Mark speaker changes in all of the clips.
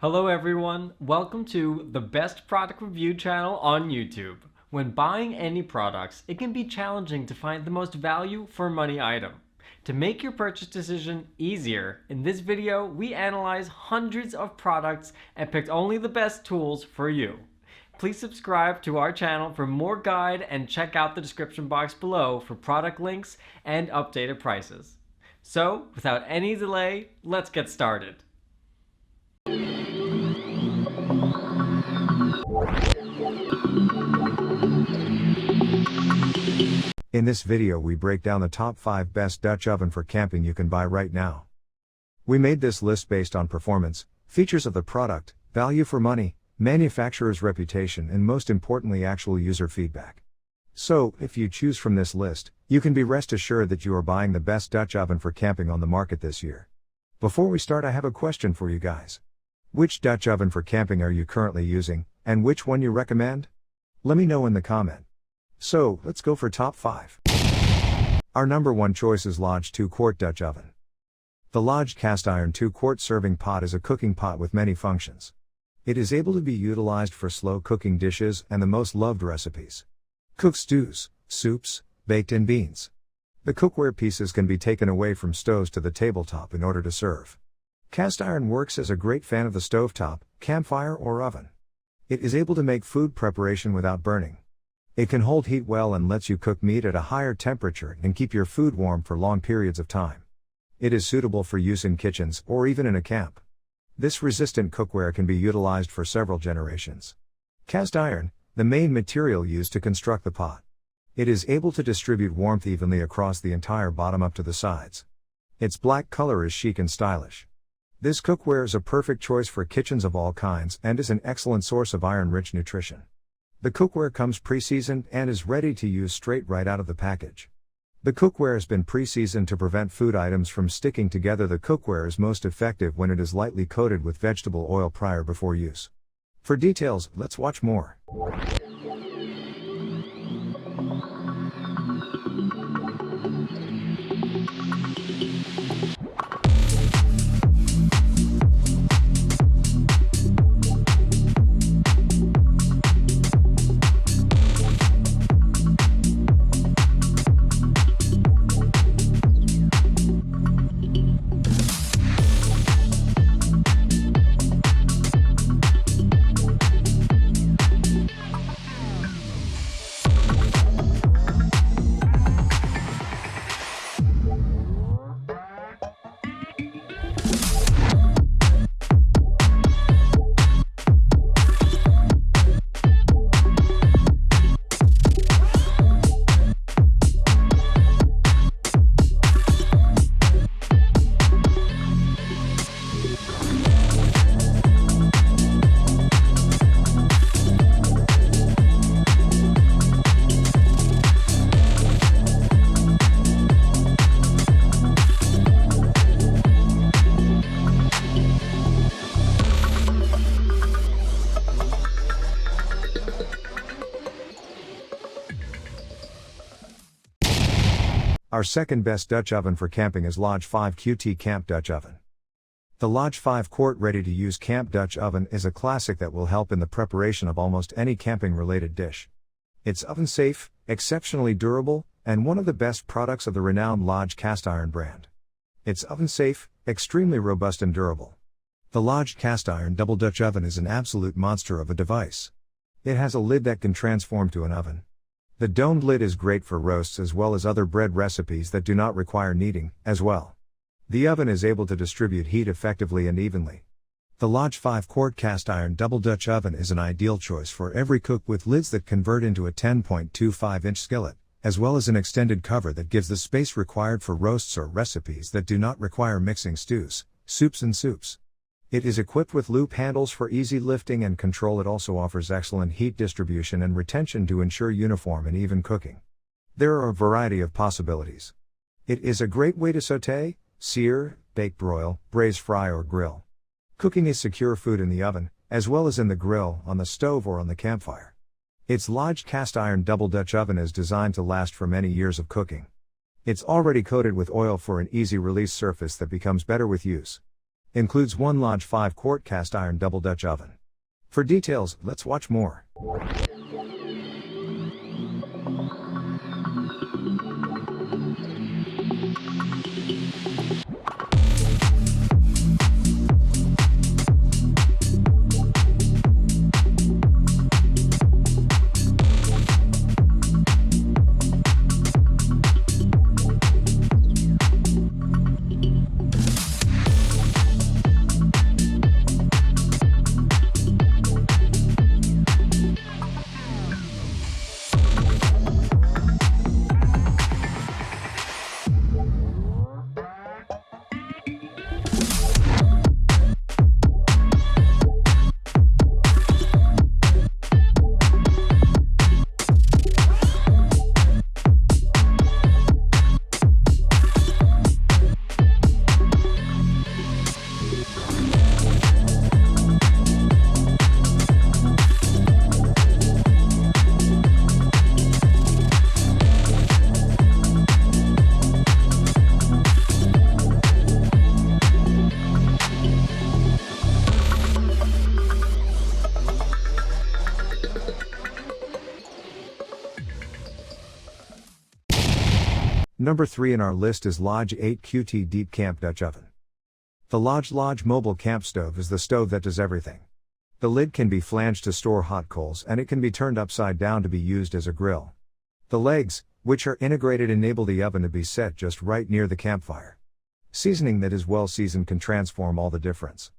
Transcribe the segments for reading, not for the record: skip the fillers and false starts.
Speaker 1: Hello everyone, welcome to the best product review channel on YouTube. When buying any products, it can be challenging to find the most value for money item. To make your purchase decision easier, in this video we analyze hundreds of products and picked only the best tools for you. Please subscribe to our channel for more guide and check out the description box below for product links and updated prices. So, without any delay, let's get started.
Speaker 2: In this video we break down the top 5 best Dutch oven for camping you can buy right now. We made this list based on performance, features of the product, value for money, manufacturer's reputation and most importantly actual user feedback. So, if you choose from this list, you can be rest assured that you are buying the best Dutch oven for camping on the market this year. Before we start, I have a question for you guys. Which Dutch oven for camping are you currently using, and which one you recommend? Let me know in the comment. So, let's go for top 5. Our number 1 choice is Lodge 2-quart Dutch oven. The Lodge cast iron 2-quart serving pot is a cooking pot with many functions. It is able to be utilized for slow cooking dishes and the most loved recipes. Cook stews, soups, baked and beans. The cookware pieces can be taken away from stoves to the tabletop in order to serve. Cast iron works as a great fan of the stovetop, campfire or oven. It is able to make food preparation without burning. It can hold heat well and lets you cook meat at a higher temperature and keep your food warm for long periods of time. It is suitable for use in kitchens or even in a camp. This resistant cookware can be utilized for several generations. Cast iron, the main material used to construct the pot. It is able to distribute warmth evenly across the entire bottom up to the sides. Its black color is chic and stylish. This cookware is a perfect choice for kitchens of all kinds and is an excellent source of iron-rich nutrition. The cookware comes pre-seasoned and is ready to use straight right out of the package. The cookware has been pre-seasoned to prevent food items from sticking together. The cookware is most effective when it is lightly coated with vegetable oil prior before use. For details, let's watch more. Our second best Dutch oven for camping is Lodge 5 QT Camp Dutch Oven. The Lodge 5-quart ready-to-use Camp Dutch Oven is a classic that will help in the preparation of almost any camping-related dish. It's oven-safe, exceptionally durable, and one of the best products of the renowned Lodge cast iron brand. It's oven-safe, extremely robust and durable. The Lodge cast iron double Dutch oven is an absolute monster of a device. It has a lid that can transform to an oven. The domed lid is great for roasts as well as other bread recipes that do not require kneading, as well. The oven is able to distribute heat effectively and evenly. The Lodge 5-quart cast iron double Dutch oven is an ideal choice for every cook with lids that convert into a 10.25-inch skillet, as well as an extended cover that gives the space required for roasts or recipes that do not require mixing stews, soups and soups. It is equipped with loop handles for easy lifting and control. It also offers excellent heat distribution and retention to ensure uniform and even cooking. There are a variety of possibilities. It is a great way to sauté, sear, bake, broil, braise, fry or grill. Cooking is secure food in the oven, as well as in the grill, on the stove or on the campfire. Its Lodge cast iron double Dutch oven is designed to last for many years of cooking. It's already coated with oil for an easy release surface that becomes better with use. Includes one large 5-quart cast iron double Dutch oven. For details, let's watch more. Number 3 in our list is Lodge 8QT Deep Camp Dutch Oven. The Lodge Mobile Camp Stove is the stove that does everything. The lid can be flanged to store hot coals, and it can be turned upside down to be used as a grill. The legs, which are integrated, enable the oven to be set just right near the campfire. Seasoning that is well seasoned can transform all the difference.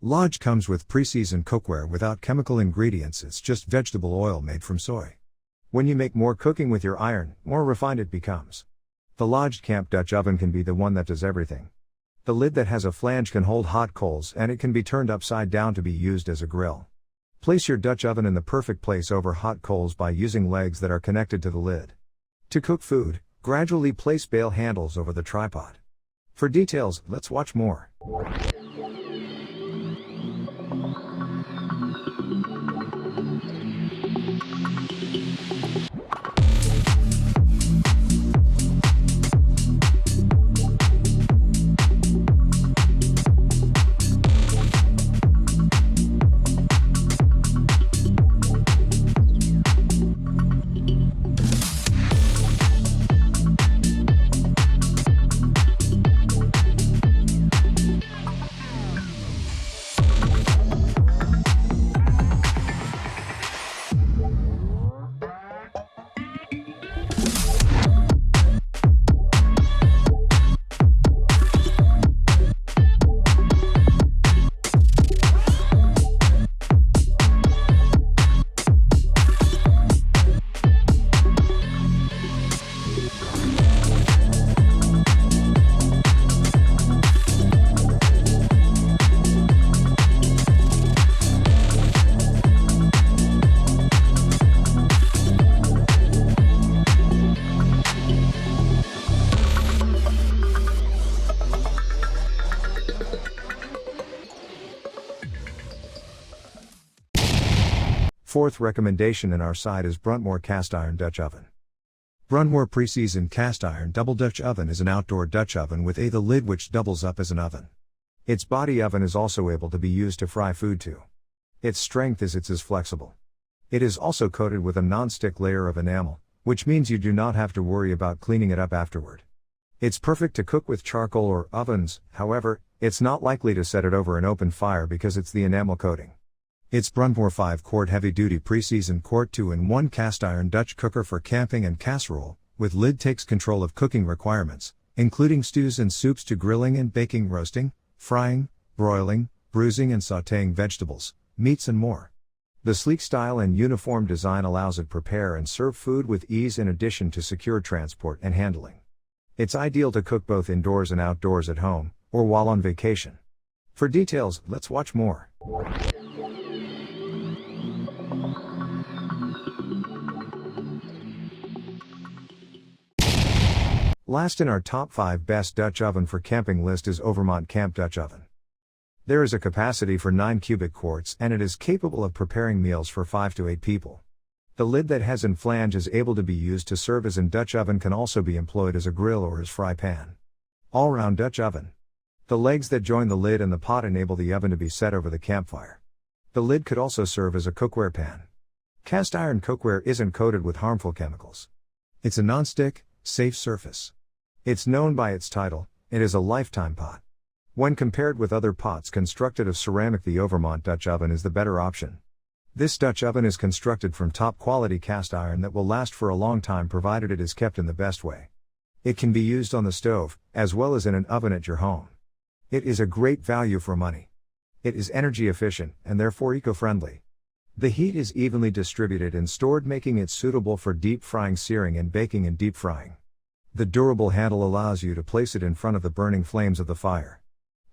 Speaker 2: Lodge comes with pre-seasoned cookware without chemical ingredients, it's just vegetable oil made from soy. When you make more cooking with your iron, more refined it becomes. The Lodge Camp Dutch Oven can be the one that does everything. The lid that has a flange can hold hot coals, and it can be turned upside down to be used as a grill. Place your Dutch oven in the perfect place over hot coals by using legs that are connected to the lid. To cook food, gradually place bale handles over the tripod. For details, let's watch more. Fourth recommendation in our side is Bruntmore Cast Iron Dutch Oven. Bruntmore Pre-Seasoned Cast Iron Double Dutch Oven is an outdoor Dutch oven with the lid which doubles up as an oven. Its body oven is also able to be used to fry food too. Its strength is it is flexible. It is also coated with a non-stick layer of enamel, which means you do not have to worry about cleaning it up afterward. It's perfect to cook with charcoal or ovens, however, it's not likely to set it over an open fire because it's the enamel coating. Its Bruntmore 5-quart heavy-duty pre-seasoned quart 2-in-1 cast iron Dutch cooker for camping and casserole, with lid takes control of cooking requirements, including stews and soups to grilling and baking, roasting, frying, broiling, bruising and sautéing vegetables, meats and more. The sleek style and uniform design allows it to prepare and serve food with ease in addition to secure transport and handling. It's ideal to cook both indoors and outdoors at home, or while on vacation. For details, let's watch more. Last in our top 5 best Dutch oven for camping list is Overmont Camp Dutch Oven. There is a capacity for 9 cubic quarts and it is capable of preparing meals for 5 to 8 people. The lid that has an flange is able to be used to serve as an Dutch oven, can also be employed as a grill or as fry pan. All-round Dutch oven. The legs that join the lid and the pot enable the oven to be set over the campfire. The lid could also serve as a cookware pan. Cast iron cookware isn't coated with harmful chemicals. It's a non-stick, safe surface. It's known by its title, it is a lifetime pot. When compared with other pots constructed of ceramic, the Overmont Dutch oven is the better option. This Dutch oven is constructed from top quality cast iron that will last for a long time provided it is kept in the best way. It can be used on the stove, as well as in an oven at your home. It is a great value for money. It is energy efficient, and therefore eco-friendly. The heat is evenly distributed and stored, making it suitable for deep frying, searing, and baking and deep frying. The durable handle allows you to place it in front of the burning flames of the fire.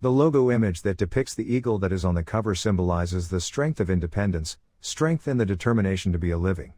Speaker 2: The logo image that depicts the eagle that is on the cover symbolizes the strength of independence, strength and the determination to be a living.